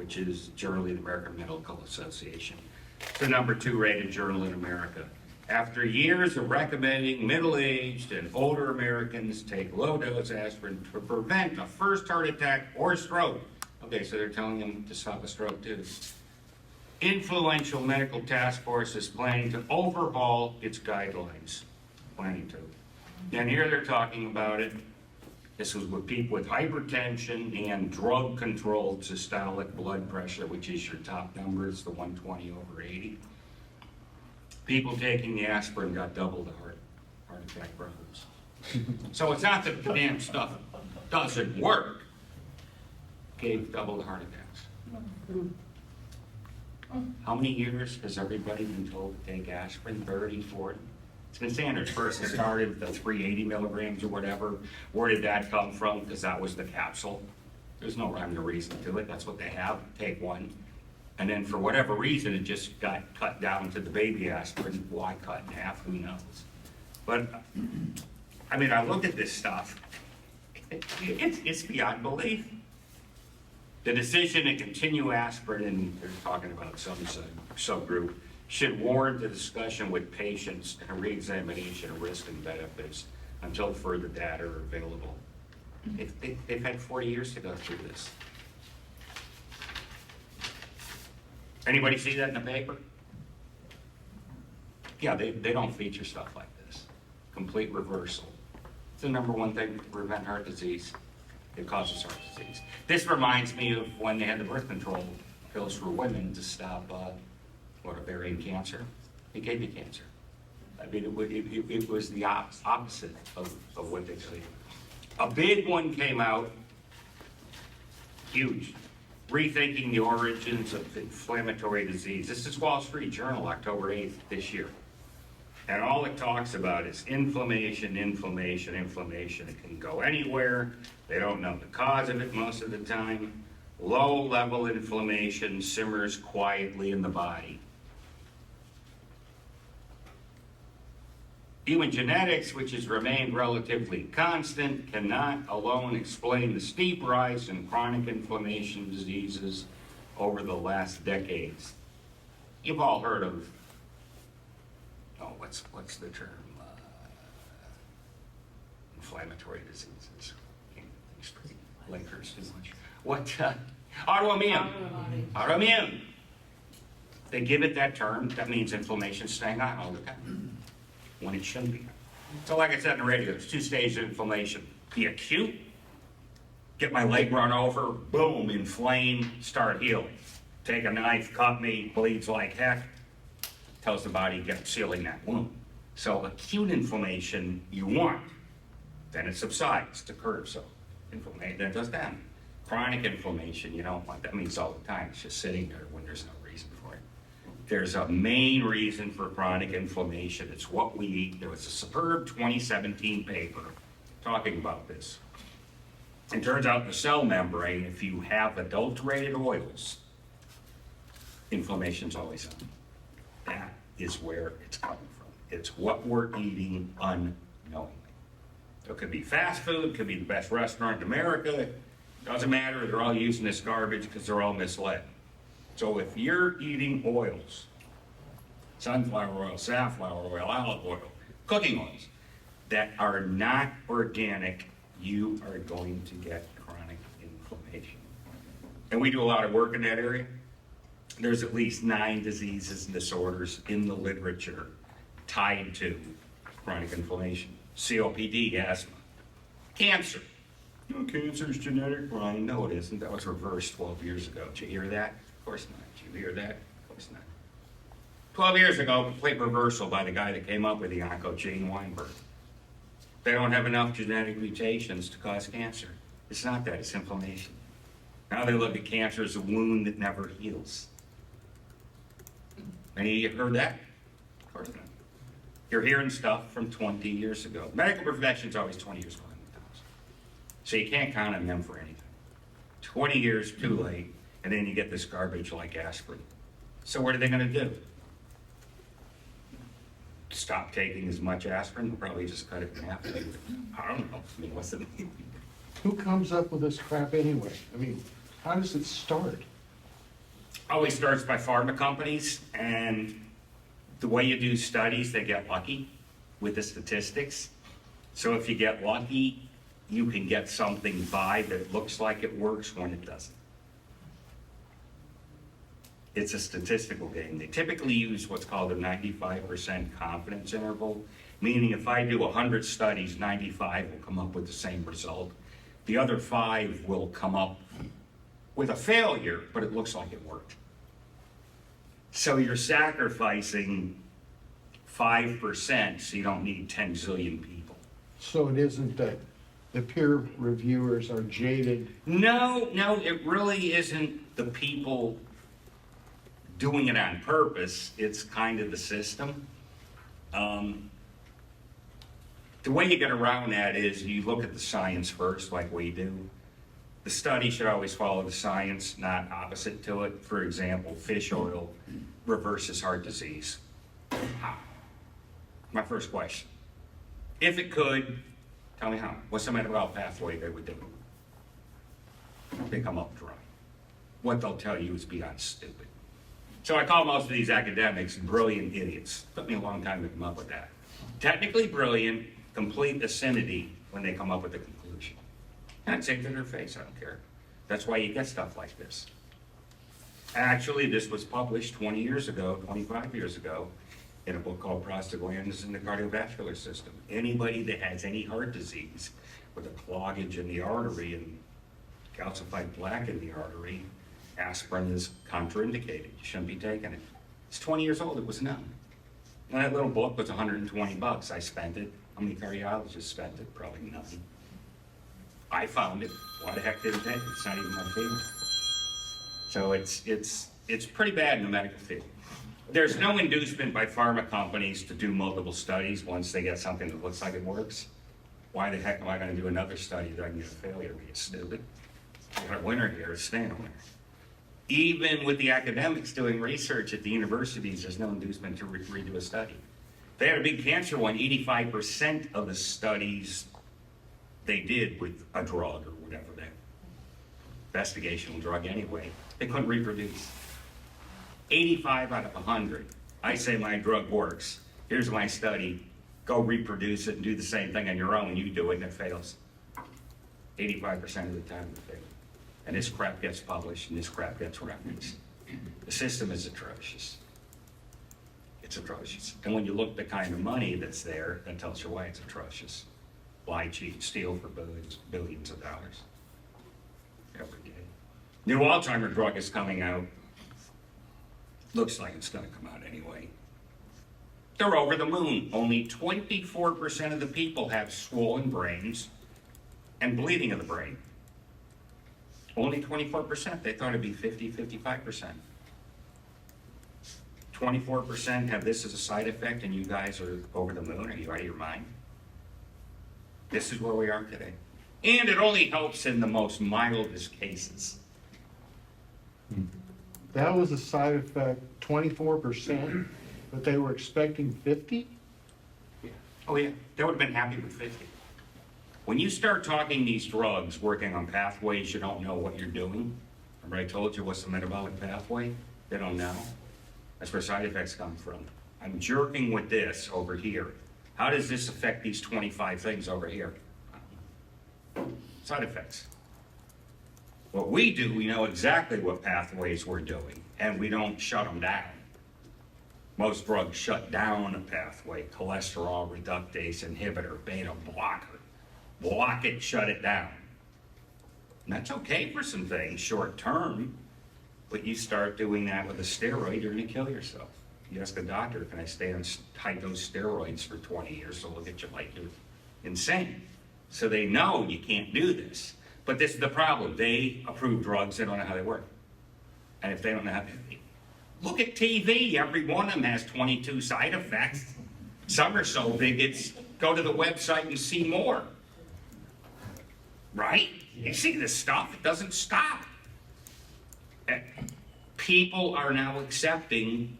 which is Journal of the American Medical Association. It's the #2 rated journal in America. After years of recommending middle-aged and older Americans take low-dose aspirin to prevent a first heart attack or stroke. Okay, so they're telling them to stop a stroke too. Influential medical task force is planning to overhaul its guidelines. Planning to. And here they're talking about it. This was with people with hypertension and drug-controlled systolic blood pressure, which is your top number. It's the 120/80. People taking the aspirin got double the heart attack problems. So it's not that the damn stuff doesn't work. Gave double the heart attacks. How many years has everybody been told to take aspirin? 30, 40? It's been standard. First it started with the 380 milligrams or whatever. Where did that come from? Because that was the capsule. There's no rhyme or reason to it. That's what they have. Take one. And then for whatever reason, it just got cut down to the baby aspirin. Why cut in half? Who knows? But, I mean, I look at this stuff. It's beyond belief. The decision to continue aspirin, and they're talking about some subgroup, should warrant a discussion with patients and a reexamination of risk and benefits until further data are available. They've had 40 years to go through this. Anybody see that in the paper? Yeah, they don't feature stuff like this. Complete reversal. It's the #1 thing to prevent heart disease. It causes heart disease. This reminds me of when they had the birth control pills for women to stop ovarian cancer. It gave you cancer. I mean, it was the opposite of what they tell you. A big one came out, huge. Rethinking the origins of inflammatory disease. This is Wall Street Journal, October 8th this year. And all it talks about is inflammation, inflammation, inflammation. It can go anywhere. They don't know the cause of it most of the time. Low-level inflammation simmers quietly in the body. Human genetics, which has remained relatively constant, cannot alone explain the steep rise in chronic inflammation diseases over the last decades. You've all heard of, what's the term? Inflammatory diseases. Linkers too much. What? Autoimmune. Autoimmune. They give it that term. That means inflammation staying on all the time, when it shouldn't be. So like I said in the radio, there's 2 stages of inflammation. The acute, get my leg run over, boom, inflame, start healing. Take a knife, cut me, bleeds like heck, tells the body get sealing that wound. So acute inflammation you want, then it subsides to curb, so inflammation, then it goes down. Chronic inflammation you don't want, that means all the time, it's just sitting there when there's no reason for it. There's a main reason for chronic inflammation. It's what we eat. There was a superb 2017 paper talking about this. It turns out the cell membrane, if you have adulterated oils, inflammation's always on. That is where it's coming from. It's what we're eating unknowingly. It could be fast food, could be the best restaurant in America. Doesn't matter, they're all using this garbage because they're all misled. So if you're eating oils, sunflower oil, safflower oil, olive oil, cooking oils, that are not organic, you are going to get chronic inflammation. And we do a lot of work in that area. There's at least 9 diseases and disorders in the literature tied to chronic inflammation. COPD, asthma, cancer. No, cancer is genetic. Well, no, it isn't. That was reversed 12 years ago. Did you hear that? Of course not. Did you hear that? Of course not. 12 years ago, complete reversal by the guy that came up with the onco, Gene Weinberg. They don't have enough genetic mutations to cause cancer. It's not that, it's inflammation. Now they look at cancer as a wound that never heals. Any of you heard that? Of course not. You're hearing stuff from 20 years ago. Medical profession's always 20 years behind the times. So you can't count on them for anything. 20 years too late, and then you get this garbage like aspirin. So what are they going to do? Stop taking as much aspirin? They'll probably just cut it in half. I don't know. I mean, what's the Who comes up with this crap anyway? I mean, how does it start? always starts by pharma companies, and the way you do studies, they get lucky with the statistics. So if you get lucky, you can get something by that looks like it works when it doesn't. It's a statistical game. They typically use what's called a 95% confidence interval, meaning if I do 100 studies, 95 will come up with the same result. The other 5 will come up with a failure, but it looks like it worked. So you're sacrificing 5%, so you don't need 10 zillion people. So it isn't that the peer reviewers are jaded? No, it really isn't the people doing it on purpose. It's kind of the system. The way you get around that is you look at the science first, like we do. The study should always follow the science, not opposite to it. For example, fish oil reverses heart disease. How? My first question. If it could, tell me how. What's the metabolic pathway they would do? They come up dry. What they'll tell you is beyond stupid. So I call most of these academics brilliant idiots. Took me a long time to come up with that. Technically brilliant, complete acidity when they come up with the conclusion. And I'd say to their face, I don't care. That's why you get stuff like this. Actually, this was published 20 years ago, 25 years ago, in a book called Prostaglandin in the cardiovascular system. Anybody that has any heart disease with a cloggage in the artery and calcified plaque in the artery, aspirin is contraindicated. You shouldn't be taking it. It's 20 years old, it was known. And that little book was 120 bucks. I spent it. How many cardiologists spent it? Probably none. I found it. Why the heck didn't take it? It's not even my favorite. So it's pretty bad in the medical field. There's no inducement by pharma companies to do multiple studies once they get something that looks like it works. Why the heck am I going to do another study that I can get a failure? Are you stupid? I got a winner here, staying a winner. Even with the academics doing research at the universities, there's no inducement to redo a study. They had a big cancer one, 85% of the studies they did with a drug or whatever, that investigational drug anyway, they couldn't reproduce. 85 out of 100. I say my drug works. Here's my study. Go reproduce it and do the same thing on your own. You do it and it fails. 85% of the time it fails. And this crap gets published and this crap gets referenced. The system is atrocious. It's atrocious. And when you look at the kind of money that's there, that tells you why it's atrocious. Lie, cheat, steal for billions of dollars every day. New Alzheimer drug is coming out. Looks like it's going to come out anyway. They're over the moon. Only 24% of the people have swollen brains and bleeding of the brain. Only 24%. They thought it'd be 50, 55%. 24% have this as a side effect, and you guys are over the moon. Are you out of your mind? This is where we are today. And it only helps in the most mildest cases. That was a side effect, 24%, but they were expecting 50? Yeah. Oh yeah, they would have been happy with 50. When you start talking these drugs, working on pathways, you don't know what you're doing. Remember I told you what's the metabolic pathway? They don't know. That's where side effects come from. I'm jerking with this over here. How does this affect these 25 things over here? Side effects. What we do, we know exactly what pathways we're doing, and we don't shut them down. Most drugs shut down a pathway, cholesterol reductase inhibitor, beta blocker. Block it, shut it down. And that's okay for some things, short term, but you start doing that with a steroid, you're gonna kill yourself. You ask a doctor, can I stay on high-dose steroids for 20 years? They'll look at you like you're insane. So they know you can't do this. But this is the problem. They approve drugs, they don't know how they work. And if they don't know how they look at TV, every one of them has 22 side effects. Some are so big, it's go to the website and see more. Right? You see this stuff, it doesn't stop. People are now accepting,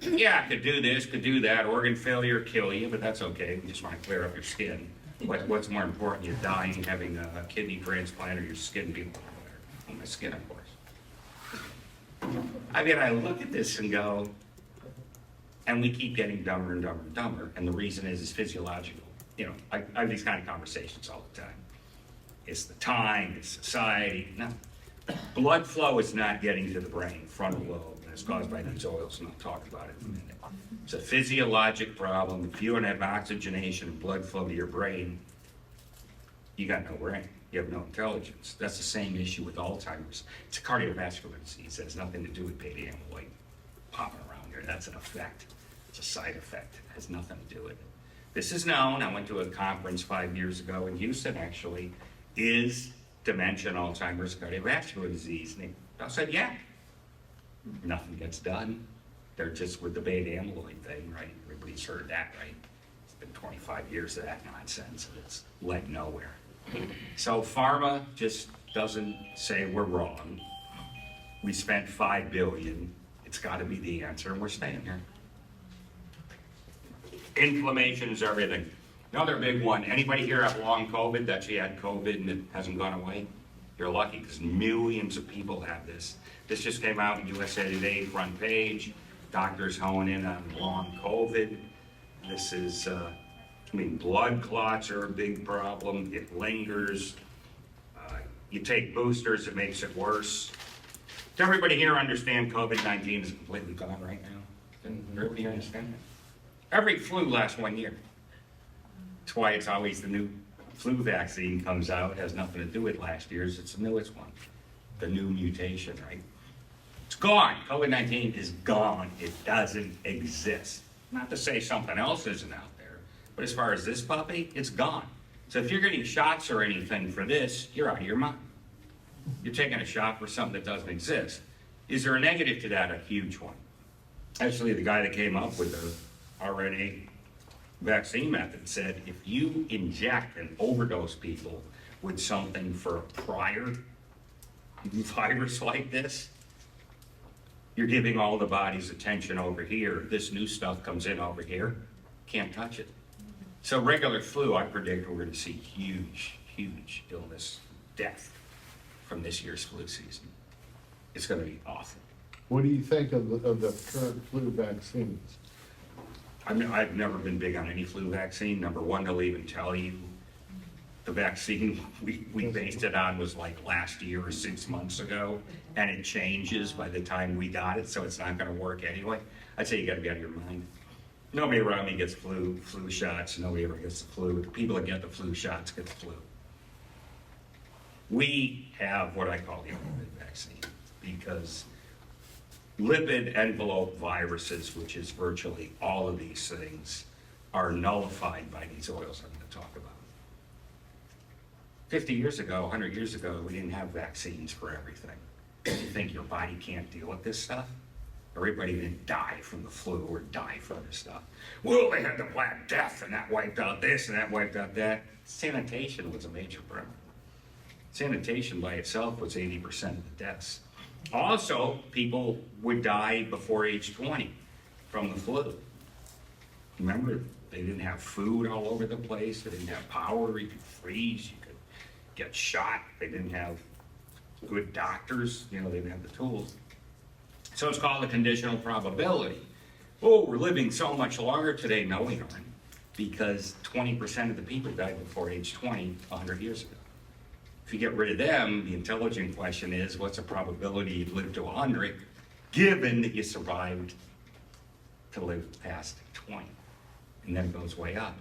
yeah, could do this, could do that, organ failure, kill you, but that's okay. We just want to clear up your skin. What's more important, you dying, having a kidney transplant, or your skin being better? My skin, of course. I mean, I look at this and go, and we keep getting dumber and dumber and dumber, and the reason is physiological. You know, I have these kind of conversations all the time. It's the time, it's society. No, blood flow is not getting to the brain, frontal lobe, and it's caused by these oils, and I'll talk about it in a minute. It's a physiologic problem. If you don't have oxygenation and blood flow to your brain, you got no brain. You have no intelligence. That's the same issue with Alzheimer's. It's a cardiovascular disease. It has nothing to do with beta amyloid popping around here. That's an effect. It's a side effect. It has nothing to do with it. This is known. I went to a conference 5 years ago in Houston, actually. Is dementia and Alzheimer's cardiovascular disease? And I said, yeah. Nothing gets done. They're just with the beta amyloid thing, right? Everybody's heard that, right? It's been 25 years of that nonsense, and it's led nowhere. So pharma just doesn't say we're wrong. We spent $5 billion. It's got to be the answer, and we're staying here. Inflammation is everything. Another big one. Anybody here have long COVID that you had COVID and it hasn't gone away? You're lucky because millions of people have this. This just came out in USA Today front page. Doctors honing in on long COVID. This is, blood clots are a big problem. It lingers. You take boosters, it makes it worse. Does everybody here understand COVID-19 is completely gone right now? Does everybody understand that? Every flu lasts 1 year. That's why it's always the new flu vaccine comes out. It has nothing to do with last year's. It's the newest one. The new mutation, right? It's gone. COVID-19 is gone. It doesn't exist. Not to say something else isn't out there, but as far as this puppy, it's gone. So if you're getting shots or anything for this, you're out of your mind. You're taking a shot for something that doesn't exist. Is there a negative to that? A huge one. Actually, the guy that came up with the RNA vaccine method said if you inject and overdose people with something for a prior virus like this, you're giving all the body's attention over here. This new stuff comes in over here, can't touch it. So regular flu, I predict we're going to see huge, huge illness, death from this year's flu season. It's going to be awful. What do you think of the current flu vaccines? I've never been big on any flu vaccine. Number one, they'll even tell you the vaccine we based it on was like last year or 6 months ago, and it changes by the time we got it, so it's not going to work anyway. I'd say you got to be out of your mind. Nobody around me gets flu shots. Nobody ever gets the flu. The people that get the flu shots get the flu. We have what I call the lipid vaccine because lipid envelope viruses, which is virtually all of these things, are nullified by these oils I'm going to talk about. 50 years ago, 100 years ago, we didn't have vaccines for everything. You think your body can't deal with this stuff? Everybody didn't die from the flu or die from this stuff. Well, they had the Black Death, and that wiped out this, and that wiped out that. Sanitation was a major problem. Sanitation by itself was 80% of the deaths. Also, people would die before age 20 from the flu. Remember, they didn't have food all over the place. They didn't have power. You could freeze. You could get shot. They didn't have good doctors. They didn't have the tools. So it's called a conditional probability. Oh, we're living so much longer today. No, we aren't. Because 20% of the people died before age 20 100 years ago. If you get rid of them, the intelligent question is, what's the probability you'd live to 100, given that you survived to live past 20? And then it goes way up.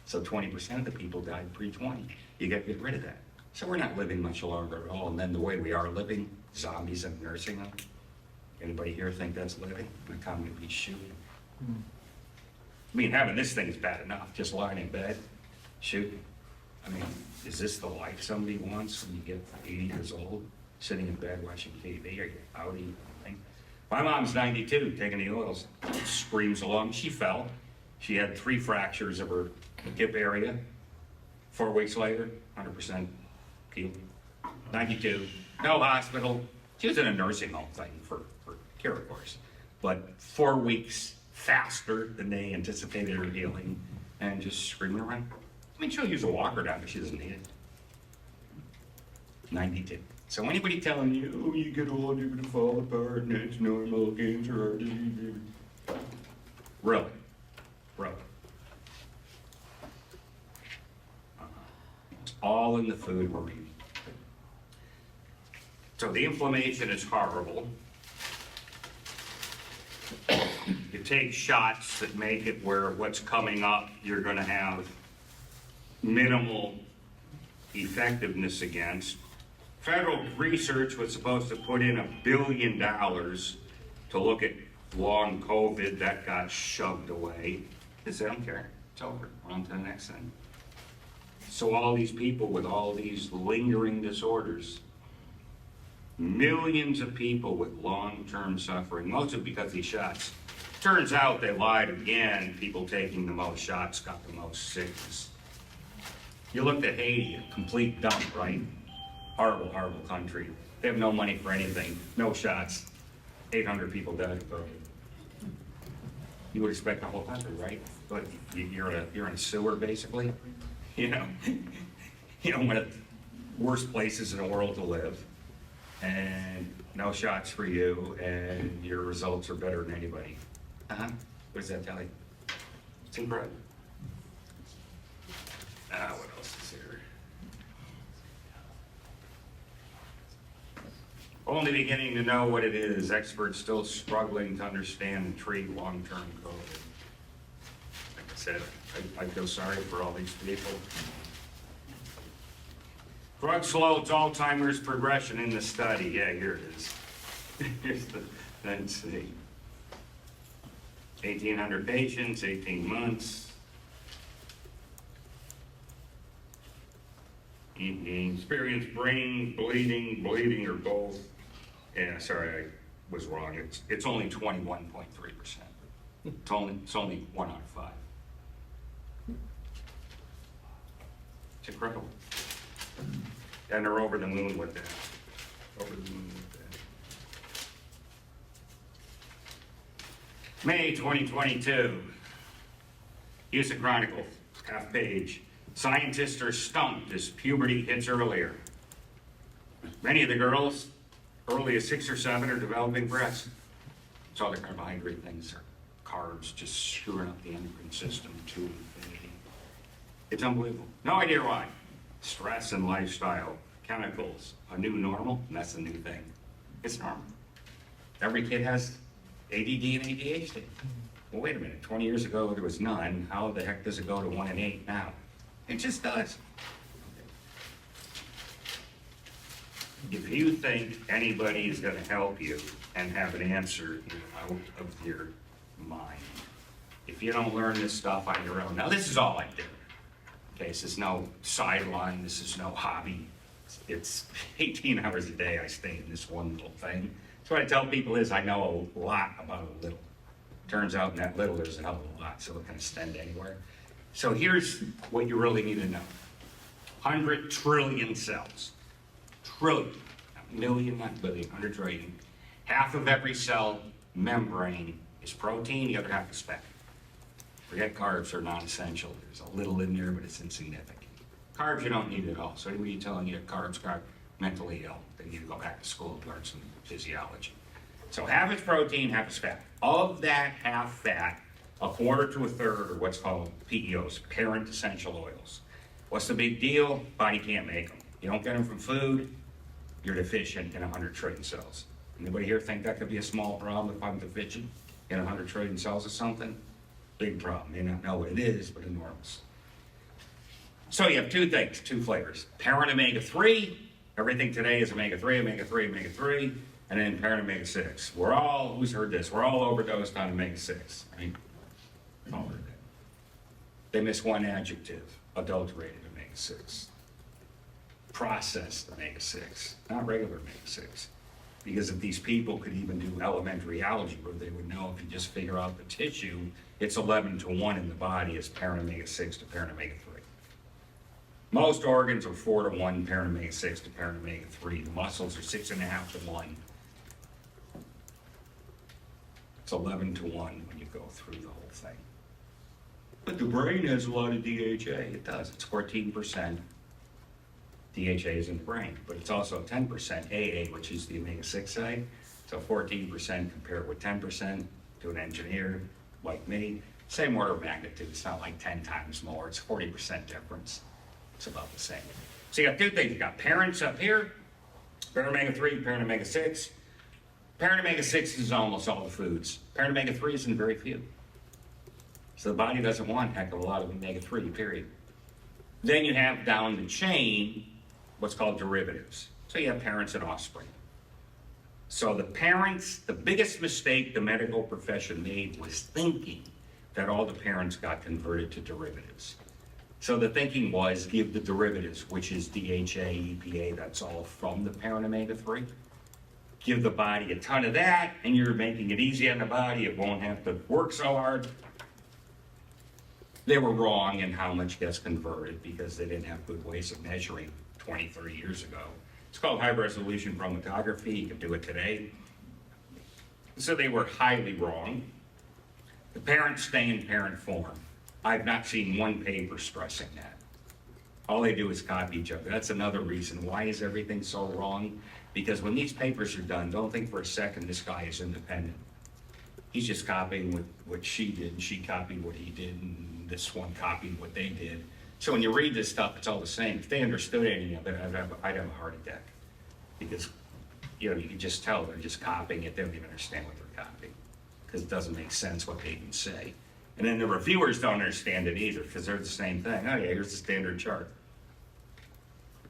So 20% of the people died pre-20. You got to get rid of that. So we're not living much longer at all. And then the way we are living, zombies in a nursing home. Anybody here think that's living? The economy would be shooting. Having this thing is bad enough. Just lying in bed, shooting. Is this the life somebody wants when you get 80 years old, sitting in bed watching TV? Are you out eating anything? My mom's 92, taking the oils. Screams along. She fell. She had 3 fractures of her hip area. 4 weeks later, 100% healed. 92, no hospital. She was in a nursing home thing for care, of course. But 4 weeks faster than they anticipated her healing, and just screaming around. She'll use a walker down, but she doesn't need it. 92. So anybody telling you, oh, you get old, you're gonna fall apart, and it's normal, cancer, heart disease. Really? Really? It's all in the food we're eating. So the inflammation is horrible. You take shots that make it where what's coming up, you're gonna have minimal effectiveness against. Federal research was supposed to put in $1 billion to look at long COVID. That got shoved away. They said, I don't care, it's over, on to the next thing. So all these people with all these lingering disorders, millions of people with long-term suffering, most of it because of these shots. Turns out they lied again. People taking the most shots got the most sickness. You looked at Haiti, a complete dump, right? Horrible, horrible country. They have no money for anything, no shots. 800 people died of COVID. You would expect the whole country, right? But you're in a sewer, basically. You know, one of the worst places in the world to live, and no shots for you, and your results are better than anybody. What does that tell you? It's incredible. What else is here? Only beginning to know what it is. Experts still struggling to understand and treat long-term COVID. Like I said, I feel sorry for all these people. Drug slows Alzheimer's progression in the study. Yeah, here it is. Here's the, let's see. 1,800 patients, 18 months. Experienced brain bleeding or both. Yeah, sorry, I was wrong. It's only 21.3%. It's only 1 out of 5. It's incredible. And they're over the moon with that. Over the moon with that. May 2022. Houston Chronicle, half page. Scientists are stumped as puberty hits earlier. Many of the girls, early as 6 or 7, are developing breasts. It's all the carbohydrate things, are carbs just screwing up the endocrine system to infinity. It's unbelievable. No idea why. Stress and lifestyle, chemicals, a new normal, and that's the new thing. It's normal. Every kid has ADD and ADHD. Well, wait a minute, 20 years ago there was none. How the heck does it go to 1 in 8 now? It just does. If you think anybody is going to help you and have an answer, you're out of your mind. If you don't learn this stuff on your own, now this is all I do. Okay, this is no sideline, this is no hobby. It's 18 hours a day I stay in this one little thing. So what I tell people is I know a lot about a little. Turns out in that little there's a hell of a lot, so it can extend anywhere. So here's what you really need to know. 100 trillion cells. Trillion, not million, not billion, 100 trillion. Half of every cell membrane is protein, the other half is fat. Forget carbs, are non-essential. There's a little in there, but it's insignificant. Carbs you don't need at all. So anybody telling you that carbs are mentally ill, they need to go back to school and learn some physiology. So half is protein, half is fat. Of that half fat, 1/4 to 1/3 are what's called PEOs, parent essential oils. What's the big deal? Body can't make them. You don't get them from food, you're deficient in 100 trillion cells. Anybody here think that could be a small problem if I'm deficient in 100 trillion cells of something? Big problem. May not know what it is, but enormous. So you have two things, two flavors. Parent omega-3, everything today is omega-3, omega-3, omega-3, and then parent omega-6. We're all, who's heard this? We're all overdosed on omega-6, right? All heard that. They miss one adjective, adulterated omega-6. Processed omega-6, not regular omega-6. Because if these people could even do elementary algebra, they would know if you just figure out the tissue, it's 11 to 1 in the body as parent omega-6 to parent omega-3. Most organs are 4 to 1 parent omega-6 to parent omega-3. The muscles are 6.5 to 1. It's 11 to 1 when you go through the whole thing. But the brain has a lot of DHA. It does. It's 14%. DHA is in the brain, but it's also 10% AA, which is the omega-6 side. So 14% compared with 10% to an engineer like me. Same order of magnitude. It's not like 10 times more. It's 40% difference. It's about the same. So you got two things. You got parents up here, parent omega-3, parent omega-6. Parent omega-6 is almost all the foods. Parent omega-3 is in very few. So the body doesn't want a heck of a lot of omega-3, period. Then you have down the chain what's called derivatives. So you have parents and offspring. So the parents, the biggest mistake the medical profession made was thinking that all the parents got converted to derivatives. So the thinking was give the derivatives, which is DHA, EPA, that's all from the parent omega-3. Give the body a ton of that, and you're making it easy on the body. It won't have to work so hard. They were wrong in how much gets converted because they didn't have good ways of measuring 20, 30 years ago. It's called high-resolution chromatography. You can do it today. So they were highly wrong. The parents stay in parent form. I've not seen one paper stressing that. All they do is copy each other. That's another reason. Why is everything so wrong? Because when these papers are done, don't think for a second this guy is independent. He's just copying what she did, and she copied what he did, and this one copied what they did. So when you read this stuff, it's all the same. If they understood any of it, I'd have a heart attack. Because, you can just tell they're just copying it. They don't even understand what they're copying. Because it doesn't make sense what they even say. And then the reviewers don't understand it either, because they're the same thing. Oh yeah, here's the standard chart.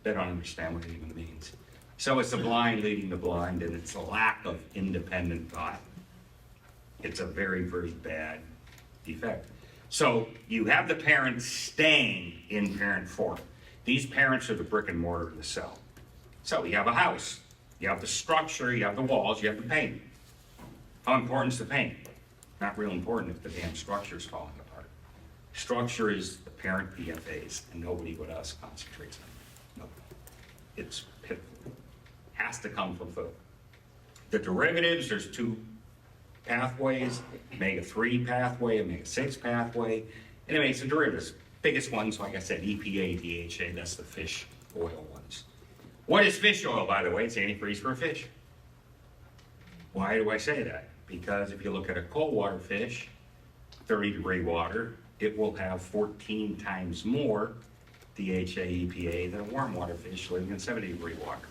They don't understand what it even means. So it's the blind leading the blind, and it's a lack of independent thought. It's a very, very bad defect. So you have the parents staying in parent form. These parents are the brick and mortar of the cell. So you have a house, you have the structure, you have the walls, you have the paint. How important is the paint? Not real important if the damn structure is falling apart. Structure is the parent PFAs, and nobody but us concentrates on it. Nobody. It's pitiful. Has to come from food. The derivatives, there's two pathways, omega-3 pathway, omega-6 pathway. Anyway, it's the derivatives. Biggest ones, like I said, EPA, DHA, that's the fish oil ones. What is fish oil, by the way? It's antifreeze for a fish. Why do I say that? Because if you look at a cold water fish, 30-degree water, it will have 14 times more DHA, EPA than a warm water fish living in 70-degree water.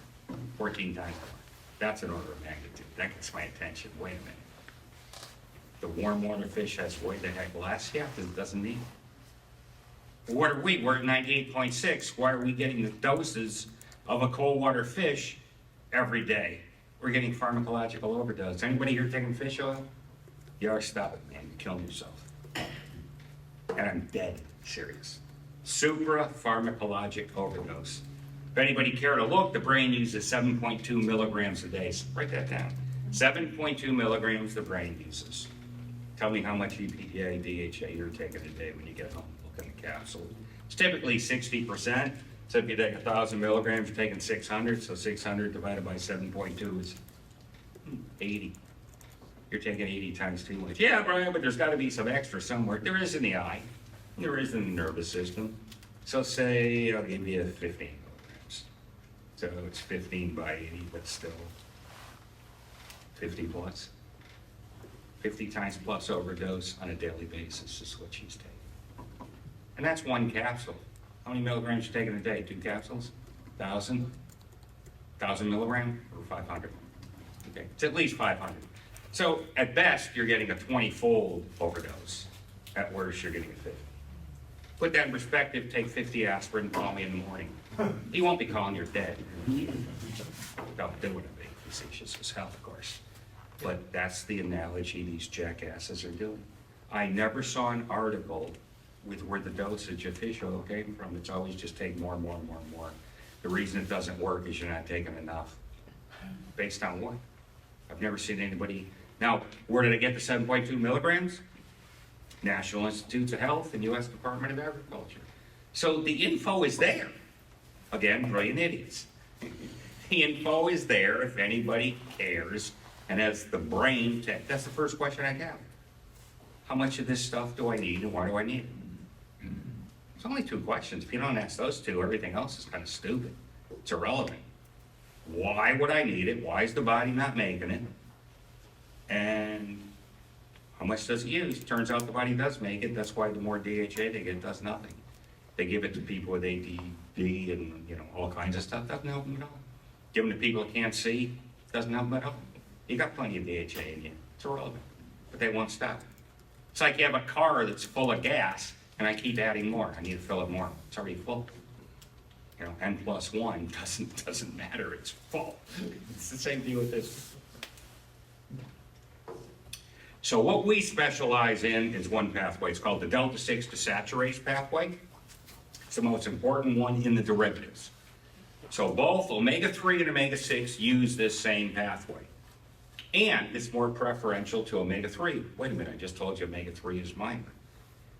14 times more. That's an order of magnitude. That gets my attention. Wait a minute. The warm water fish has way the heck less? Yeah, because it doesn't need it. What are we? We're at 98.6. Why are we getting the doses of a cold water fish every day? We're getting pharmacological overdose. Anybody here taking fish oil? You are, stop it, man. You're killing yourself. And I'm dead serious. Supra-pharmacologic overdose. If anybody care to look, the brain uses 7.2 milligrams a day. So write that down. 7.2 milligrams the brain uses. Tell me how much EPA, DHA you're taking a day when you get home. Look in the capsule. It's typically 60%. So if you take 1,000 milligrams, you're taking 600. So 600 divided by 7.2 is 80. You're taking 80 times too much. Yeah, Brian, but there's got to be some extra somewhere. There is in the eye. There is in the nervous system. So say I'll give you 15 milligrams. So it's 15 by 80, but still 50 plus. 50 times plus overdose on a daily basis is what she's taking. And that's one capsule. How many milligrams you taking a day? 2 capsules? 1,000? 1,000 milligram or 500? Okay, it's at least 500. So at best, you're getting a 20-fold overdose. At worst, you're getting a 50. Put that in perspective, take 50 aspirin, call me in the morning. He won't be calling you're dead. Don't do it, being facetious as hell, of course. But that's the analogy these jackasses are doing. I never saw an article with where the dosage of fish oil came from. It's always just take more and more and more and more. The reason it doesn't work is you're not taking enough. Based on what? I've never seen anybody. Now, where did I get the 7.2 milligrams? National Institutes of Health and U.S. Department of Agriculture. So the info is there. Again, brilliant idiots. The info is there if anybody cares and has the brain to, that's the first question I have. How much of this stuff do I need and why do I need it? It's only 2 questions. If you don't ask those 2, everything else is kind of stupid. It's irrelevant. Why would I need it? Why is the body not making it? And how much does it use? Turns out the body does make it. That's why the more DHA they get, it does nothing. They give it to people with ADD and, all kinds of stuff. Doesn't help them at all. Give them to people that can't see. Doesn't help them at all. You got plenty of DHA in you. It's irrelevant. But they won't stop. It's like you have a car that's full of gas, and I keep adding more. I need to fill it more. It's already full. N+1 doesn't matter. It's full. It's the same thing with this. So what we specialize in is one pathway. It's called the delta-6 desaturase pathway. It's the most important one in the derivatives. So both omega-3 and omega-6 use this same pathway. And it's more preferential to omega-3. Wait a minute, I just told you omega-3 is minor.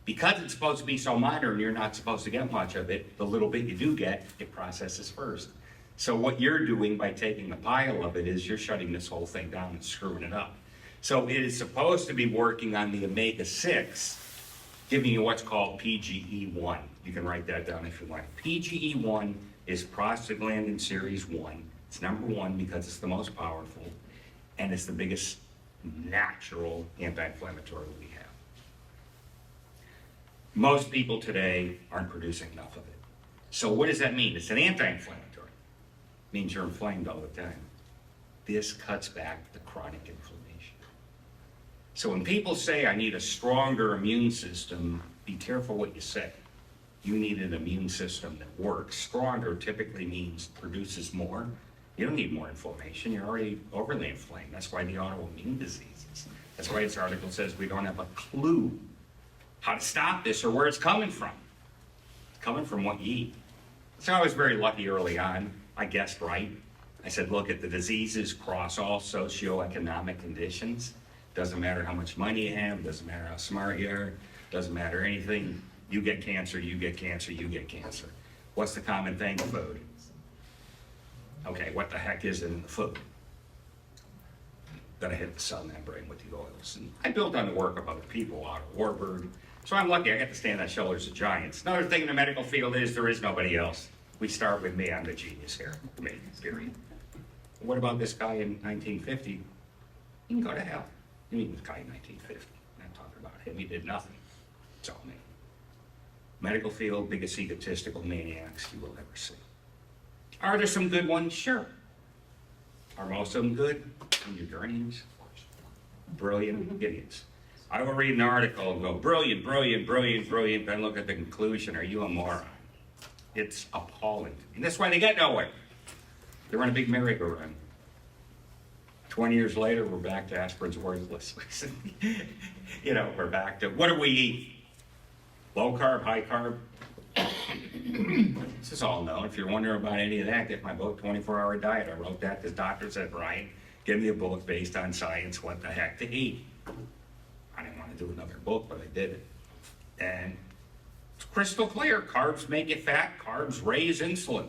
Because it's supposed to be so minor and you're not supposed to get much of it, the little bit you do get, it processes first. So what you're doing by taking a pile of it is you're shutting this whole thing down and screwing it up. So it is supposed to be working on the omega-6, giving you what's called PGE1. You can write that down if you want. PGE1 is prostaglandin series 1. It's number 1 because it's the most powerful, and it's the biggest natural anti-inflammatory we have. Most people today aren't producing enough of it. So what does that mean? It's an anti-inflammatory. It means you're inflamed all the time. This cuts back the chronic inflammation. So when people say, I need a stronger immune system, be careful what you say. You need an immune system that works. Stronger typically means produces more. You don't need more inflammation. You're already overly inflamed. That's why the autoimmune diseases. That's why this article says we don't have a clue how to stop this or where it's coming from. It's coming from what you eat. So I was very lucky early on. I guessed right. I said, look, at the diseases cross all socioeconomic conditions. Doesn't matter how much money you have, doesn't matter how smart you are, doesn't matter anything. You get cancer, you get cancer, you get cancer. What's the common thing? Food. Okay, what the heck is in the food? Gotta hit the cell membrane with the oils. And I built on the work of other people, Otto Warburg. So I'm lucky I got to stand on the shoulders of giants. Another thing in the medical field is there is nobody else. We start with me, I'm the genius here. Me, period. What about this guy in 1950? He can go to hell. You mean this guy in 1950? I'm not talking about him, he did nothing. It's all me. Medical field, biggest egotistical maniacs you will ever see. Are there some good ones? Sure. Are most of them good? Unicorns? Brilliant idiots. I will read an article and go, brilliant, brilliant, brilliant, brilliant, then look at the conclusion. Are you a moron? It's appalling. And that's why they get nowhere. They're on a big merry-go-round. 20 years later, we're back to aspirin's worthless. We're back to, what do we eat? Low carb, high carb? This is all known. If you're wondering about any of that, get my book, 24-Hour Diet. I wrote that because doctor said, Brian, give me a book based on science, what the heck to eat. I didn't want to do another book, but I did it. And it's crystal clear. Carbs make you fat. Carbs raise insulin.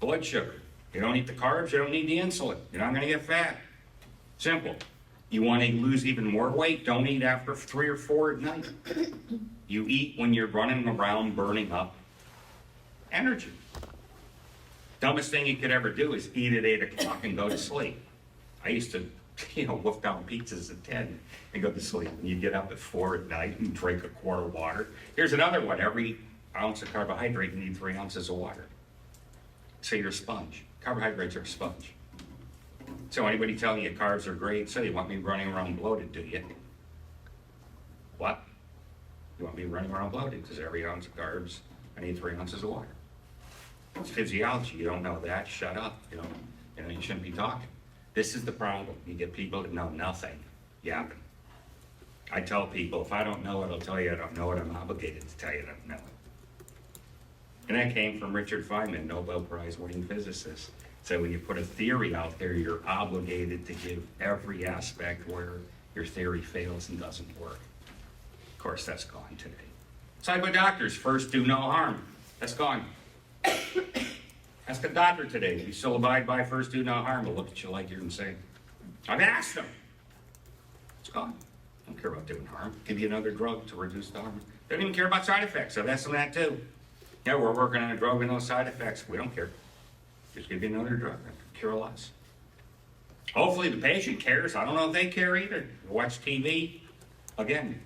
Blood sugar. You don't eat the carbs, you don't need the insulin. You're not going to get fat. Simple. You want to lose even more weight? Don't eat after 3 or 4 at night. You eat when you're running around burning up energy. Dumbest thing you could ever do is eat at 8 o'clock and go to sleep. I used to, wolf down pizzas at 10 and go to sleep. And you get up at 4 at night and drink a quart of water. Here's another one. Every ounce of carbohydrate, you need 3 ounces of water. So you're a sponge. Carbohydrates are a sponge. So anybody telling you carbs are great, so you want me running around bloated, do you? What? You want me running around bloated because every ounce of carbs, I need 3 ounces of water. It's physiology. You don't know that, shut up. You shouldn't be talking. This is the problem. You get people that know nothing yapping. I tell people, if I don't know it, I'll tell you I don't know it. I'm obligated to tell you I don't know it. And that came from Richard Feynman, Nobel Prize winning physicist. So when you put a theory out there, you're obligated to give every aspect where your theory fails and doesn't work. Of course, that's gone today. Side by doctors, first do no harm. That's gone. Ask a doctor today, do you still abide by first do no harm? They'll look at you like you're insane. I've asked them. It's gone. Don't care about doing harm. Give you another drug to reduce the harm. They don't even care about side effects. I've asked them that too. Yeah, we're working on a drug with no side effects. We don't care. Just give you another drug, cure less. Hopefully the patient cares. I don't know if they care either. You watch TV. Again,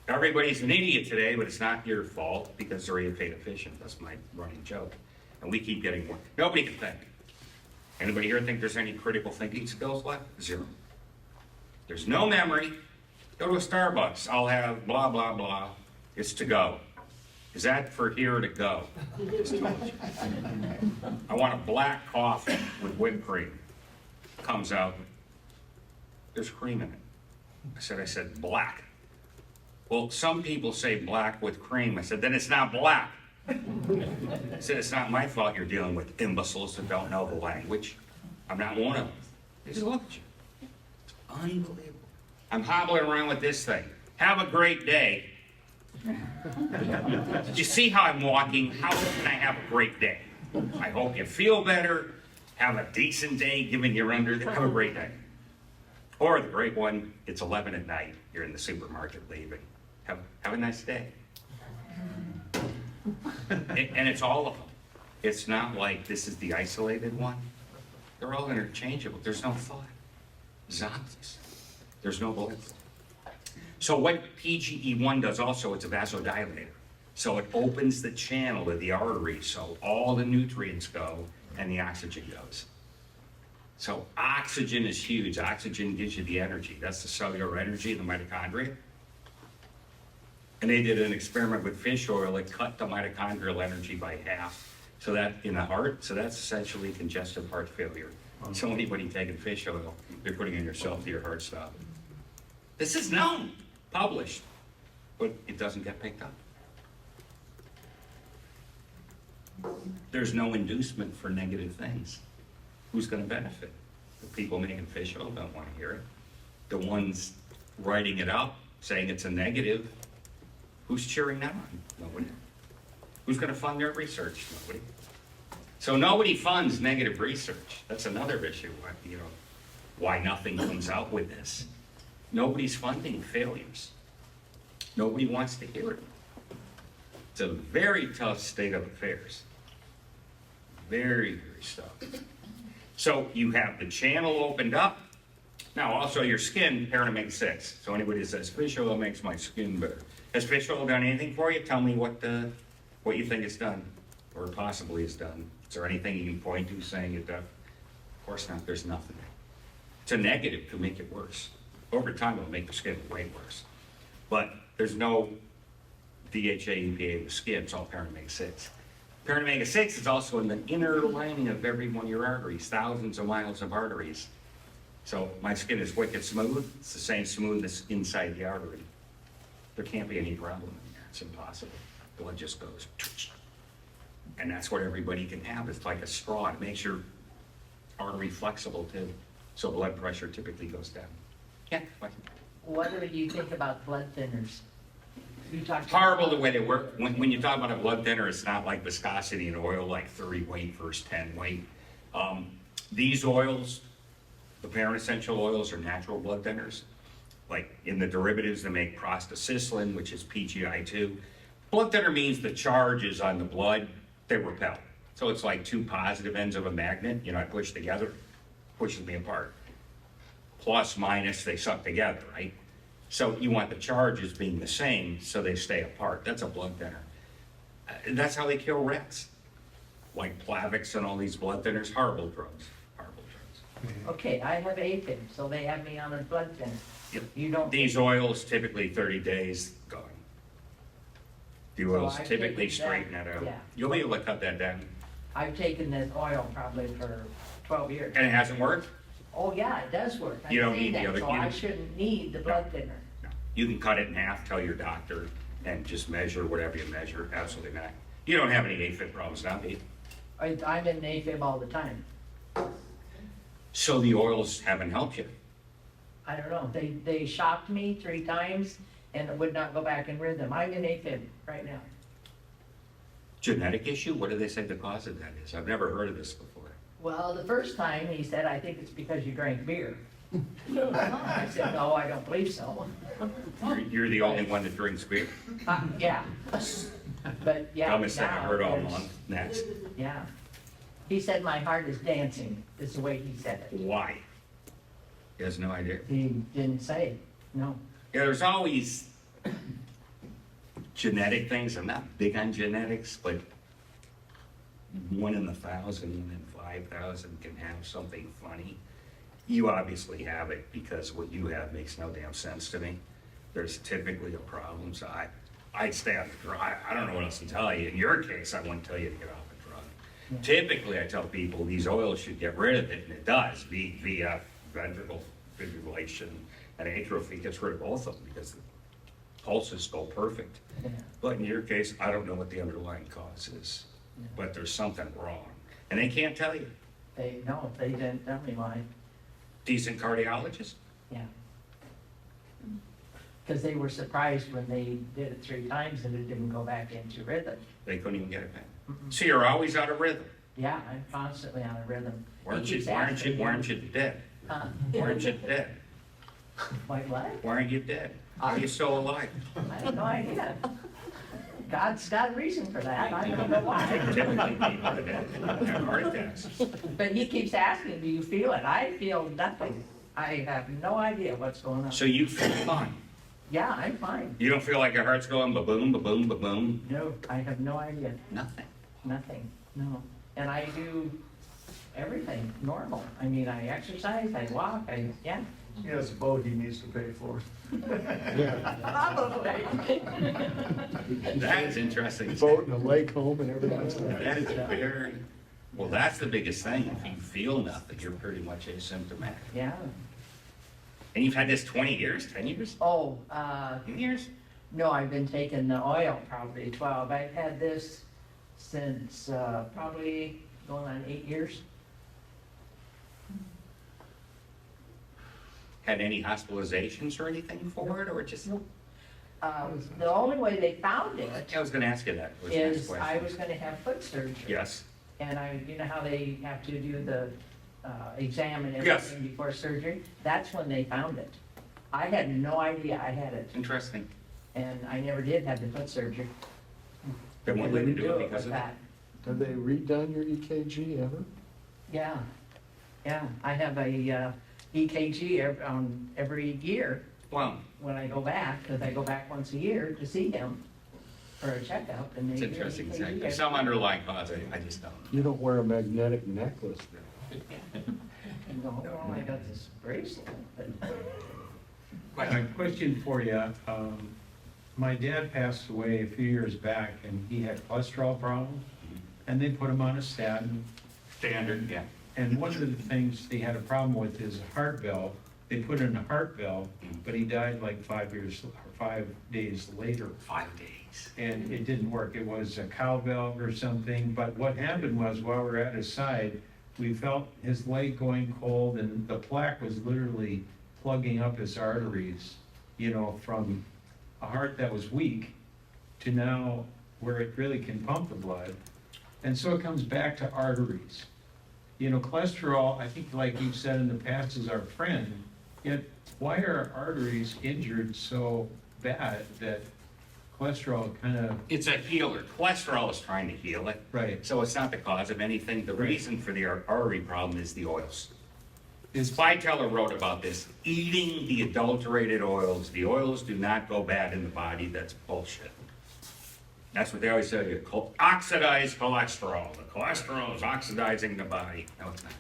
everybody's an idiot today, but it's not your fault because they're inefficient. That's my running joke. And we keep getting more. Nobody can think. Anybody here think there's any critical thinking skills left? Zero. There's no memory. Go to a Starbucks. I'll have blah, blah, blah. It's to go. Is that for here to go? It's too much. I want a black coffee with whipped cream. Comes out. There's cream in it. I said, black. Well, some people say black with cream. I said, then it's not black. I said, it's not my fault you're dealing with imbeciles that don't know the language. I'm not one of them. They just look at you. It's unbelievable. I'm hobbling around with this thing. Have a great day. Did you see how I'm walking? How can I have a great day? I hope you feel better. Have a decent day given you're under. Have a great day. Or the great one, it's 11 at night. You're in the supermarket leaving. Have a nice day. And it's all of them. It's not like this is the isolated one. They're all interchangeable. There's no thought. Zombies. There's no blood. So what PGE1 does also, it's a vasodilator. So it opens the channel of the artery so all the nutrients go and the oxygen goes. So oxygen is huge. Oxygen gives you the energy. That's the cellular energy in the mitochondria. And they did an experiment with fish oil that cut the mitochondrial energy by half. So that in the heart, so that's essentially congestive heart failure. So anybody taking fish oil, they're putting in yourself to your heart stop. This is known, published, but it doesn't get picked up. There's no inducement for negative things. Who's going to benefit? The people making fish oil don't want to hear it. The ones writing it up, saying it's a negative, who's cheering them on? Nobody. Who's going to fund their research? Nobody. So nobody funds negative research. That's another issue. Why nothing comes out with this. Nobody's funding failures. Nobody wants to hear it. It's a very tough state of affairs. Very, very tough. So you have the channel opened up. Now also your skin, Parent Omega 6. So anybody that says fish oil makes my skin better. Has fish oil done anything for you? Tell me what you think it's done, or possibly has done. Is there anything you can point to saying it does? Of course not, there's nothing. It's a negative to make it worse. Over time it'll make the skin way worse. But there's no DHA, EPA in the skin, it's all Parent Omega 6. Parent Omega 6 is also in the inner lining of every one of your arteries, thousands of miles of arteries. So my skin is wicked smooth. It's the same smoothness inside the artery. There can't be any problem in there. It's impossible. Blood just goes. And that's what everybody can have. It's like a straw. It makes your artery flexible too. So blood pressure typically goes down. Yeah. What do you think about blood thinners? You talked Horrible the way they work. When you talk about a blood thinner, it's not like viscosity in oil, like 30 weight versus 10 weight. These oils, the parent essential oils, are natural blood thinners. Like in the derivatives, they make prostaglandin, which is PGI2. Blood thinner means the charges on the blood, they repel. So it's like two positive ends of a magnet. I push together, pushes me apart. Plus, minus, they suck together, right? So you want the charges being the same so they stay apart. That's a blood thinner. That's how they kill rats. Like Plavix and all these blood thinners, horrible drugs. Horrible drugs. Okay, I have AFib, so they have me on a blood thinner. Yep. You don't. These oils, typically 30 days, gone. The oils I've typically taken straighten that- that out. yeah. You'll be able to cut that down. I've taken this oil probably for 12 years. And it hasn't worked? Oh, yeah, it does work. I've You don't seen need the that, other- so you I don't- shouldn't need the blood thinner. No. You can cut it in half, tell your doctor, and just measure whatever you measure. Absolutely not. You don't have any AFib problems now, do you? I'm in AFib all the time. So the oils haven't helped you. I don't know, they shocked me 3 times and would not go back in rhythm. I'm in AFib right now. Genetic issue? What do they say the cause of that is? I've never heard of this before. Well, the first time he said, I think it's because you drank beer. I said, no, I don't believe so. You're the only one that drinks beer? Yeah. But yeah, Dumbest thing I've now heard all there's- month. Next. Yeah. He said my heart is dancing, is the way he said it. Why? He has no idea. He didn't say, no. Yeah, there's always genetic things. I'm not big on genetics, but 1 in 1,000, 1 in 5,000 can have something funny. You obviously have it because what you have makes no damn sense to me. There's typically a problem, so I'd stay on the drug. I don't know what else to tell you. In your case, I wouldn't tell you to get off the drug. Yeah. Typically, I tell people these oils should get rid of it, and it does. VF, ventricle fibrillation, and atrial gets rid of both of them because the pulses go perfect. Yeah. But in your case, I don't know what the underlying cause is, but there's something wrong. And they can't tell you. They didn't tell me why, Decent cardiologist? yeah. Because they were surprised when they did it 3 times and it didn't go back into rhythm. They couldn't even get it back. So you're always out of rhythm. Yeah, I'm constantly on a rhythm. Weren't He you, keeps weren't asking you, me, weren't you dead? Weren't you dead? Wait, what? Why aren't you dead? How are you still alive? I have no idea. God's got a reason for that, I don't know why. Typically people are dead, have heart attacks. But he keeps asking, do you feel it? I feel nothing. I have no idea what's going on. So you feel fine? Yeah, I'm fine. You don't feel like your heart's going ba-boom, ba-boom, ba-boom? No, I have no idea, Nothing. nothing, no. And I do everything normal. I mean, I exercise, I walk, yeah. He has a boat he needs to pay for. Probably. That's interesting. Boat and a lake home and everything else. That is very, well, that's the biggest thing. If you feel nothing, you're pretty much asymptomatic. Yeah. And you've had this 20 years, 10 years? Oh, 10 years? no, I've been taking the oil probably 12. I've had this since probably going on 8 years. Had any hospitalizations or anything for it, or just? The only way they found it I was gonna ask you that. was the next is I question. was gonna have foot surgery. Yes, And you know how they have to do the exam and Yes. everything before surgery? That's when they found it. I had no idea I had it, interesting. and I never did have the foot surgery. Then what They did they wouldn't do it with because of that? Have they redone your EKG ever? Yeah, yeah, I have a EKG every year Well, when I go back, because I go back once a year to see him for a checkup, and it's they do an interesting. EKG There's some underlying cause, I just don't know. You don't wear a magnetic necklace. No, I got this bracelet, but A question for you. My dad passed away a few years back and he had cholesterol problems and they put him on a statin. Standard, yeah. And one of the things they had a problem with is a heart valve. They put in a heart valve, but he died like 5 days later. 5 days. And it didn't work. It was a cow valve or something. But what happened was while we were at his side, we felt his leg going cold and the plaque was literally plugging up his arteries, you know, from a heart that was weak to now where it really can pump the blood. And so it comes back to arteries. You know, cholesterol, I think like you've said in the past, is our friend, yet why are our arteries injured so bad that cholesterol kind of, It's a healer. Cholesterol is trying to heal it. right, So it's not the cause of anything. The Right. reason for the artery problem is the oils. Spyteller wrote about this, eating the adulterated oils. The oils do not go bad in the body. That's bullshit. That's what they always tell you, oxidized cholesterol. The cholesterol is oxidizing the body. No, it's not.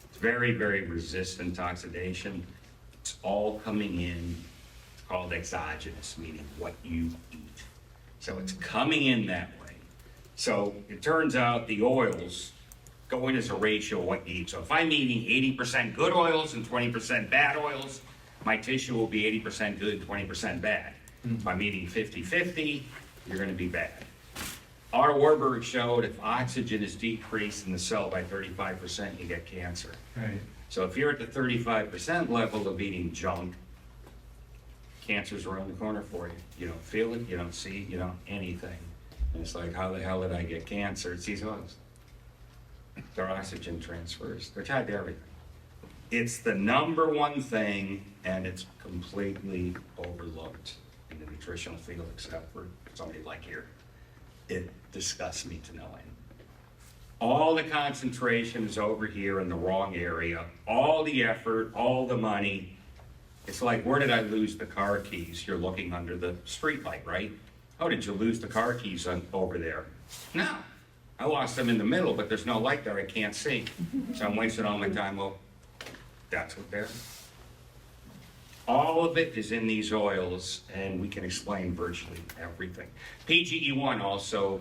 It's very, very resistant to oxidation. It's all coming in. It's called exogenous, meaning what you eat. So it's coming in that way. So it turns out the oils go in as a ratio of what you eat. So if I'm eating 80% good oils and 20% bad oils, my tissue will be 80% good, 20% bad. If I'm eating 50-50, you're gonna be bad. Our Warburg showed if oxygen is decreased in the cell by 35%, you get cancer. right. So if you're at the 35% level of eating junk, cancer's around the corner for you. You don't feel it, you don't see, you don't anything. And it's like, how the hell did I get cancer? It's these oils. They're oxygen transfers. They're tied to everything. It's the number one thing, and it's completely overlooked in the nutritional field, except for somebody like here. It disgusts me to no end. All the concentration is over here in the wrong area, all the effort, all the money. It's like, where did I lose the car keys? You're looking under the streetlight, right? Oh, did you lose the car keys over there? No, I lost them in the middle, but there's no light there, I can't see. So I'm wasting all my time, well, that's what they're. All of it is in these oils, and we can explain virtually everything. PGE1 also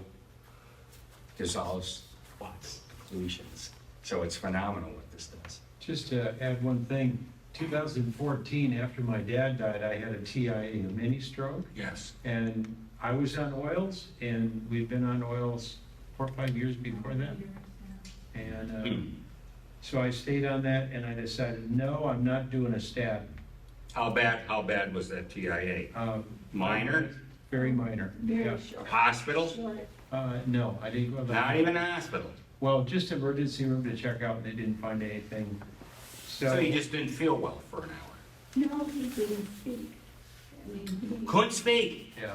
dissolves lots of solutions, so it's phenomenal what this does. Just to add one thing, 2014, after my dad died, I had a TIA, a mini stroke, Yes. and I was on oils, and we'd been on oils 4 or 5 years before that. And so I stayed on that, and I decided, no, I'm not doing a statin. How bad was that TIA? Minor? Very minor, yeah. Hospital? No, I didn't go to the. Not even a hospital. Well, just emergency room to check out, and they didn't find anything. So you just didn't feel well for an hour? No, he didn't speak. I mean, he- Couldn't speak? Yeah.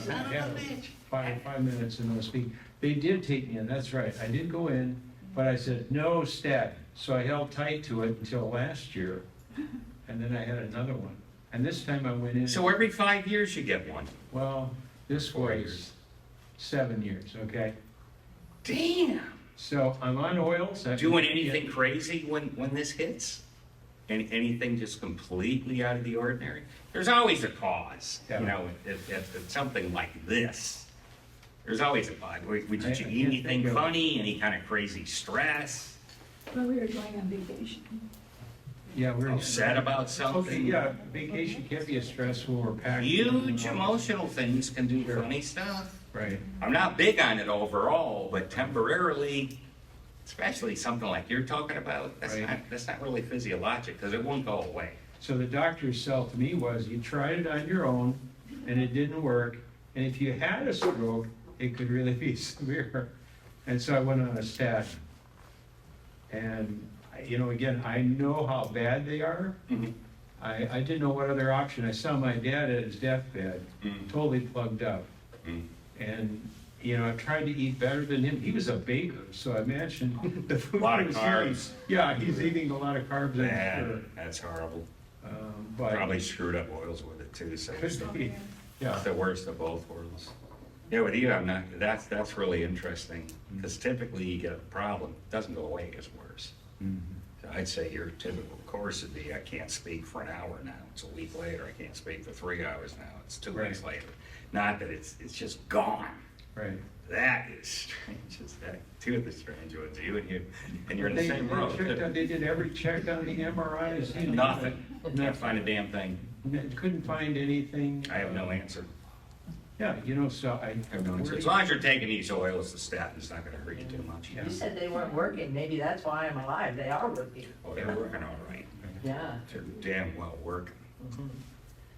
Son of a Yeah, bitch. 5 minutes and no speak. They did take me in, that's right. I did go in, but I said, no statin. So I held tight to it until last year, and then I had another one. And this time I went in. So every 5 years you get one? Well, this 4 was years. 7 years, okay? Damn. So I'm on oils. Doing anything crazy when this hits? Anything just completely out of the ordinary? There's always a cause, Yeah. you know, if it's something like this. There's always a cause. Did you I eat can't anything think of- funny, any kind of crazy stress? Well, we were going on vacation. Yeah, we're. Upset about Okay, something? yeah, vacation can be a stressful or packed. Huge emotional things can do funny stuff. Right. I'm not big on it overall, but temporarily, especially something like you're talking about, Right. that's not really physiologic, because it won't go away. So the doctor's sell to me was, you tried it on your own, and it didn't work, and if you had a stroke, it could really be severe. And so I went on a statin. And, you know, again, I know how bad they are. I didn't know what other option. I saw my dad at his deathbed, totally plugged up. And, you know, I tried to eat better than him. He was a baker, so I imagine the food. A lot of he was carbs. eating- Yeah, he's eating a lot of carbs, I'm Man, sure. that's horrible. But Probably screwed up oils with it too, so it's could be, yeah. the worst of both worlds. Yeah, with you, I'm not, that's really interesting, because typically you get a problem, it doesn't go away, it gets worse. So I'd say your typical course would be, I can't speak for an hour now, it's a week later, I can't speak for 3 hours now, it's 2 weeks Right. later. Not that it's just gone. Right. That is strange as heck. Two of the strange ones, you, and you're in the They- same they room. checked out- They did every check on the MRIs. you know, Nothing, can't find a damn thing. Couldn't find anything. I have no answer. Yeah, you know, so I. I have no answer. As long as you're taking these oils, the statin's not gonna hurt you too much. You said they weren't working, maybe that's why I'm alive, they are working. Oh, they're working all right. Yeah. They're damn well working.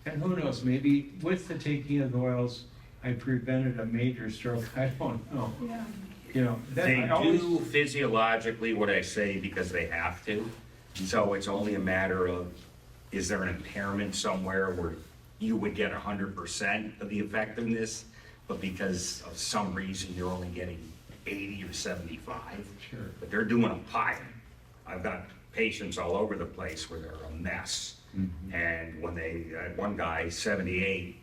And who knows, maybe with the taking of the oils, I prevented a major stroke, I don't know. Yeah. You know, that They I always. do physiologically what I say because they have to. So it's only a matter of, is there an impairment somewhere where you would get 100% of the effectiveness, but because of some reason you're only getting 80 or 75? Sure. But they're doing a pile. I've got patients all over the place where they're a mess. And when they, one guy, 78,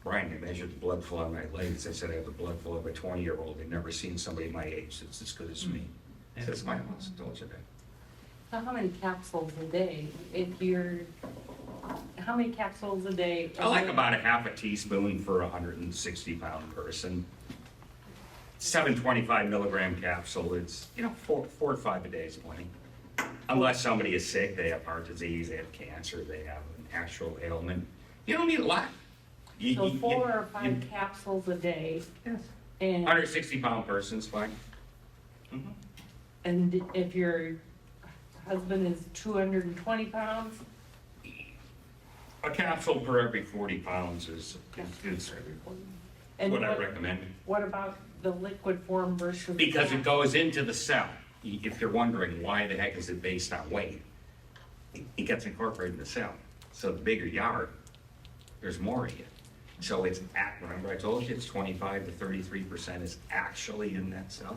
Brian, they measured the blood flow in my legs. They said I have the blood flow of a 20-year-old. They've never seen somebody my age that's as good as me. That's my house, I told you that. So how many capsules a day, how many capsules a day? I like about a half a teaspoon for a 160-pound person. 725 milligram capsule, it's, you know, 4 or 5 a day is plenty. Unless somebody is sick, they have heart disease, they have cancer, they have an actual ailment. You don't need a lot. So 4 or 5 capsules a day, Yes. and, 160-pound person's fine. and if your husband is 220 pounds, A capsule per every 40 pounds is and what I recommend. what about the liquid form versus? Because it capsule? goes into the cell. If you're wondering why the heck is it based on weight, it gets incorporated in the cell. So the bigger you are, there's more of you. So it's remember I told you it's 25 to 33% is actually in that cell.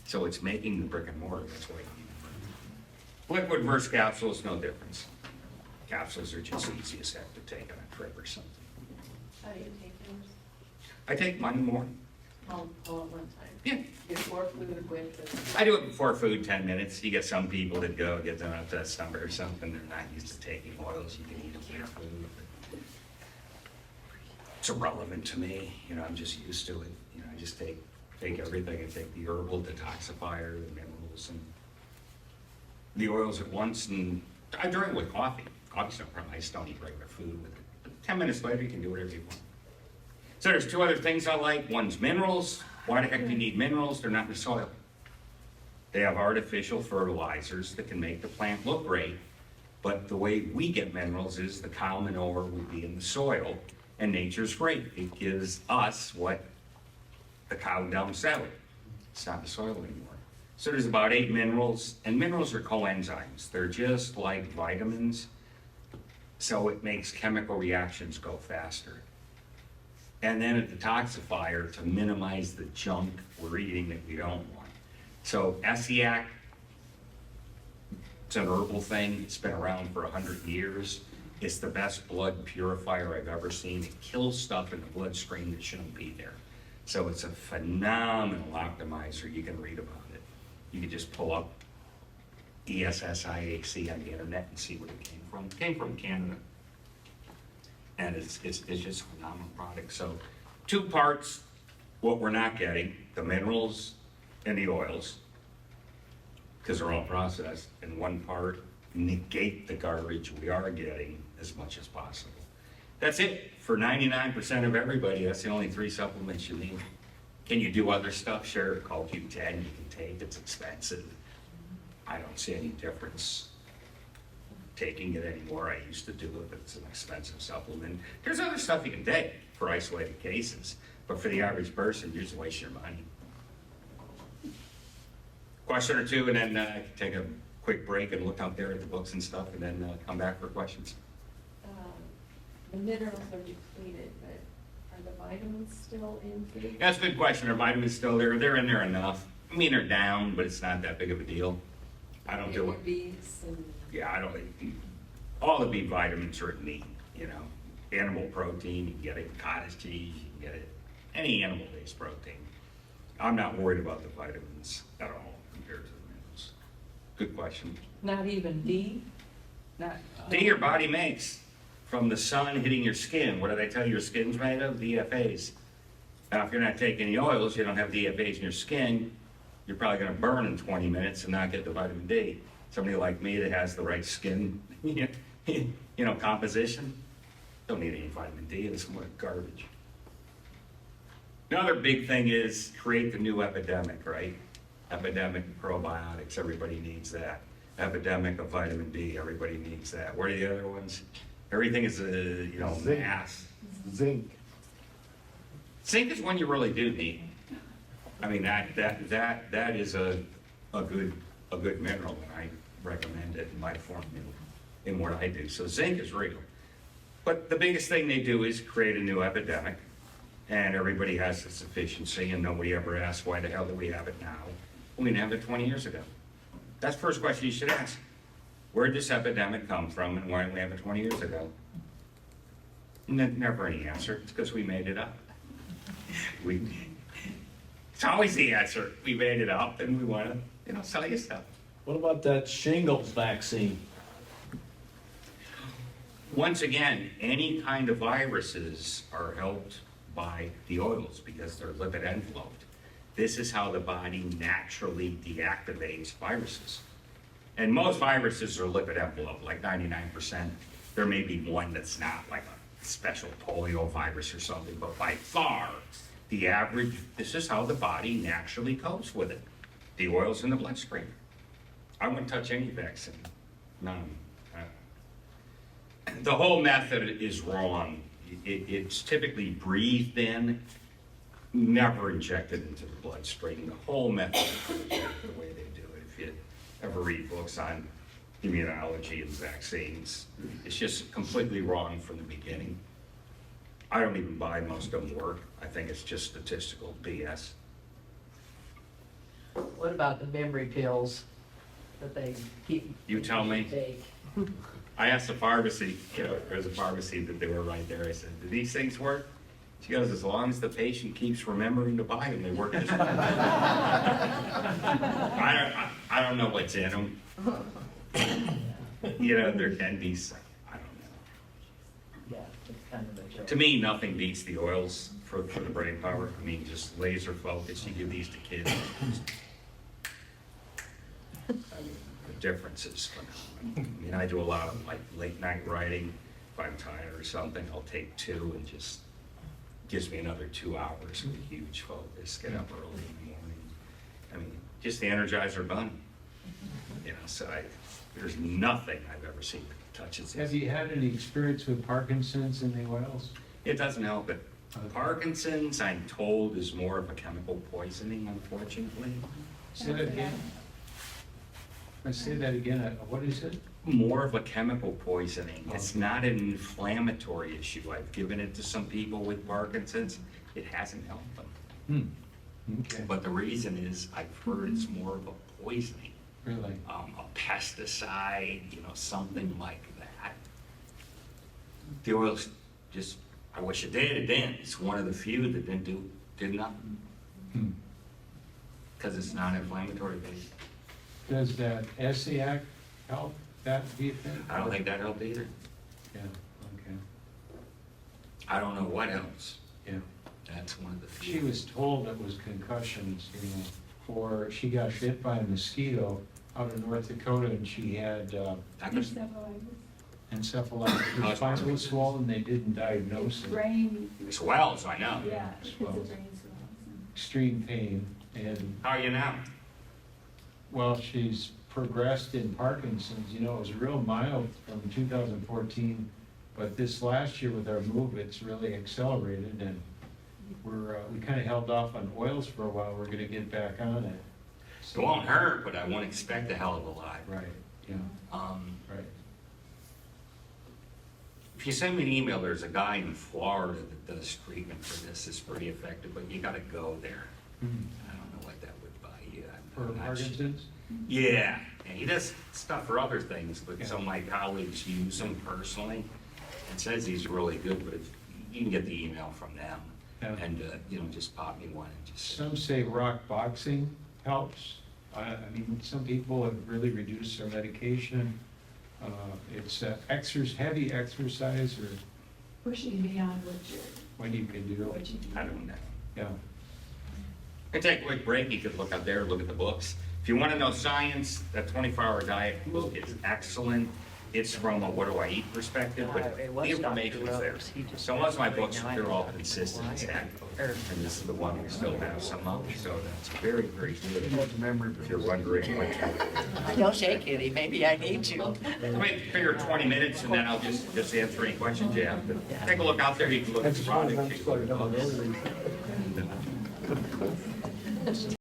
So it's making the brick and mortar, that's why you need it. Liquid versus capsules, no difference. Capsules are just easiest to take on a trip or something. How do you take yours? I take mine in the morning. All at one time? Yeah. Before food, with I do it before food, 10 minutes. You get some people that get them up to that stomach or something, they're not used to taking oils, you can eat them with food. It's irrelevant to me, I'm just used to it. I just take everything. I take the herbal detoxifier, the minerals, and the oils at once, and I drink it with coffee. Coffee's no problem, I just don't eat regular food with it. But 10 minutes later, you can do whatever you want. So there's two other things I like. One's minerals. Why the heck do you need minerals? They're not in the soil. They have artificial fertilizers that can make the plant look great, but the way we get minerals is the cow manure would be in the soil, and nature's great. It gives us what the cow dumps out. It's not in the soil anymore. So there's about 8 minerals, and minerals are coenzymes. They're just like vitamins, so it makes chemical reactions go faster. And then a detoxifier to minimize the junk we're eating that we don't want. So Essiac, it's an herbal thing. It's been around for 100 years. It's the best blood purifier I've ever seen. It kills stuff in the bloodstream that shouldn't be there. So it's a phenomenal optimizer. You can read about it. You can just pull up ESSIAC on the internet and see what it came from. It came from Canada. And it's just a phenomenal product. So 2 parts, what we're not getting, the minerals and the oils, because they're all processed, and 1 part, negate the garbage we are getting as much as possible. That's it. For 99% of everybody, that's the only 3 supplements you need. Can you do other stuff? Sure, CoQ10 you can take, it's expensive. I don't see any difference taking it anymore. I used to do it, but it's an expensive supplement. There's other stuff you can take for isolated cases, but for the average person, you're just wasting your money. Question or 2, and then take a quick break and look out there at the books and stuff, and then come back for questions. the minerals are depleted, but are the vitamins still in food? That's a good question. Are vitamins still there? They're in there enough. I mean, they're down, but it's not that big of a deal. I don't do it. Beets and. Yeah, I don't, all the B vitamins are in meat, animal protein, you can get it in cottage cheese, you can get it, any animal-based protein. I'm not worried about the vitamins at all compared to the minerals. Good question. Not even D? Not. D your body makes from the sun hitting your skin. What did I tell you your skin's made of? DFAs. Now, if you're not taking the oils, you don't have DFAs in your skin, you're probably gonna burn in 20 minutes and not get the vitamin D. Somebody like me that has the right skin, composition, don't need any vitamin D, it's more garbage. Another big thing is create the new epidemic, right? Epidemic of probiotics, everybody needs that. Epidemic of vitamin D, everybody needs that. What are the other ones? Everything is Zinc. mass. Zinc. Zinc is one you really do need. I mean, that is a good mineral, and I recommend it in my formula in what I do. So zinc is real. But the biggest thing they do is create a new epidemic, and everybody has this deficiency, and nobody ever asks, why the hell do we have it now? We didn't have it 20 years ago. That's the first question you should ask. Where did this epidemic come from, and why didn't we have it 20 years ago? Never any answer. It's because we made it up. It's always the answer. We made it up, and we want to, sell you stuff. What about that shingles vaccine? Once again, any kind of viruses are helped by the oils because they're lipid enveloped. This is how the body naturally deactivates viruses. And most viruses are lipid enveloped, like 99%. There may be one that's not, like a special polio virus or something, but by far, the average, this is how the body naturally copes with it. The oils in the bloodstream. I wouldn't touch any vaccine, none. The whole method is wrong. It's typically breathed in, never injected into the bloodstream. The whole method is the way they do it. If you ever read books on immunology and vaccines, it's just completely wrong from the beginning. I don't even buy most of them work. I think it's just statistical BS. What about the memory pills that they keep? You tell me. Take? I asked the pharmacy, there's a pharmacy that they were right there. I said, do these things work? She goes, as long as the patient keeps remembering to buy them, they work just fine. I don't know what's in them. There can be some, I don't know. Yeah, it's kind of a joke. To me, nothing beats the oils for the brain power. I mean, just laser focus, you give these to kids. I mean, the difference is phenomenal. I mean, I do a lot of like late night writing. If I'm tired or something, I'll take 2 and just gives me another 2 hours with huge focus. Get up early in the morning. I mean, just the Energizer Bunny. So there's nothing I've ever seen that touches Have this. you had any experience with Parkinson's and the oils? It doesn't help it. Parkinson's, I'm told, is more of a chemical poisoning, unfortunately. Say that again. I say that again. What is it? More of a chemical poisoning. It's not an inflammatory issue. I've given it to some people with Parkinson's. It hasn't helped them. Okay, But the reason is I've heard it's more of a poisoning, really? a pesticide, something like that. The oils just, I wish it did, it didn't. It's one of the few that did nothing. Because it's not inflammatory based. Does that SCAC help that, do you think? I don't think that helped either. Yeah, okay, I don't know what else. yeah. That's one of the few. She was told it was concussions, or she got bit by a mosquito out in North Dakota, and she had That could- Encephalitis. encephalitis. Her spine was swollen, they didn't diagnose it. Brain, Swells, I know. yeah, because Swells. of brain swells. Extreme pain, and, How are you now? well, she's progressed in Parkinson's, it was real mild from 2014, but this last year with our move, it's really accelerated, and we kind of held off on oils for a while, we're gonna get back on it. It won't hurt, but I won't expect a hell of a lot. Right, yeah, right. If you send me an email, there's a guy in Florida that does treatment for this. It's pretty effective, but you gotta go there. I don't know what that would buy you. For I'm not sure. Parkinson's? Yeah, and he does stuff for other things, but Yeah. some of my colleagues use him personally. It says he's really good, but if you can get the email from them Yeah. and, just pop me one and just. Some say rock boxing helps. I mean, some people have really reduced their medication. It's heavy exercise or Pushing beyond what you can do. what you I don't know. Yeah, We can take a quick break. You could look up there, look at the books. If you want to know science, that 24-hour diet book is excellent. It's from a what do I eat perspective, but It the was information Dr. is there. Rose. He just So most of my passed books, away. Now I they're all don't know consistent, why. and this is the one we still have some of, so that's very, very good. If you're wondering what Don't shake it, maybe I need to. Wait, figure 20 minutes, and then I'll just answer any questions you have. But take a look out there, you can look at the product. take a look at the books.